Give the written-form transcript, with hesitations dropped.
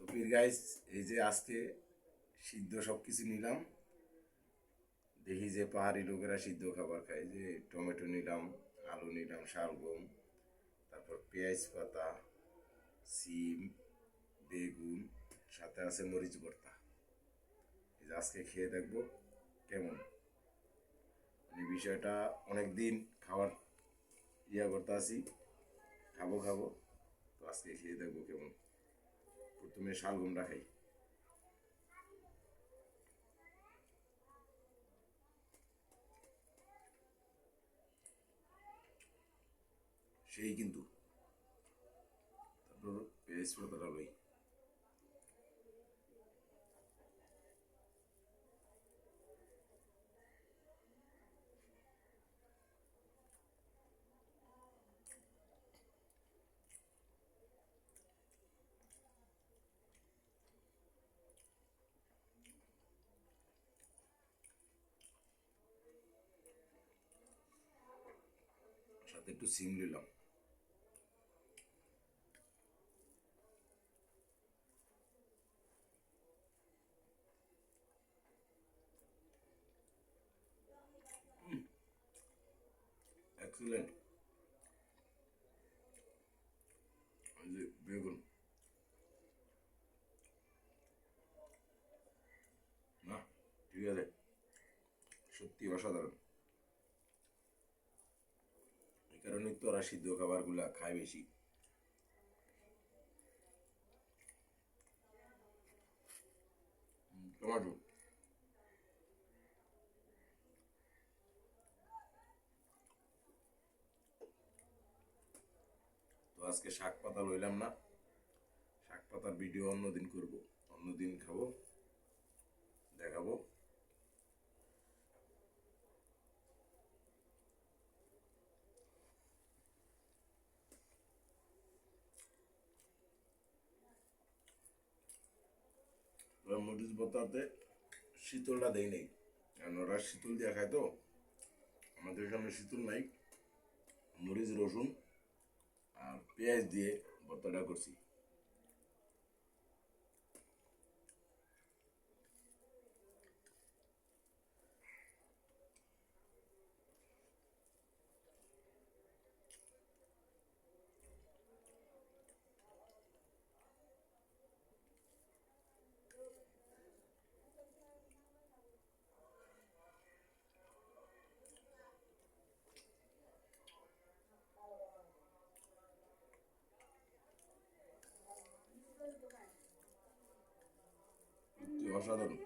তো ফির গাইস, এই যে আজকে সিদ্ধ সব কিছু নিলাম। দেখি যে পাহাড়ি লোকেরা সিদ্ধ খাবার খায়, যে টমেটো নিলাম, আলু নিলাম, শালগম, তারপর পেঁয়াজ পাতা, সিম, বেগুন, সাথে আছে মরিচ ভর্তা। এই যে আজকে খেয়ে দেখবো কেমন। এই বিষয়টা অনেক দিন খাবার করতে আছি, খাবো খাবো। তো আজকে খেয়ে দেখবো কেমন। প্রথমে শালগমটা খাই। সেই কিন্তু, তারপর পেঁয়াজ পাতাটা লই। সাথে একটু সিম নিলাম। এক্সিলেন্ট। এই যে বেগুন, না ঠিক আছে, সত্যি অসাধারণ। এই কারণেই তো ওরা সিদ্ধ খাবারগুলা খায় বেশি। টমেটো। তো আজকে শাক পাতা লইলাম না, শাক পাতার ভিডিও অন্যদিন করব, অন্যদিন খাবো, দেখাবো। মরিচ ভর্তাতে শীতলটা দেই নেই, কারণ ওরা শীতল দিয়ে খায় তো, আমাদের এখানে শীতল নাই। মরিচ, রসুন আর পেঁয়াজ দিয়ে ভর্তাটা করছি। সত্যি অসাধারণ।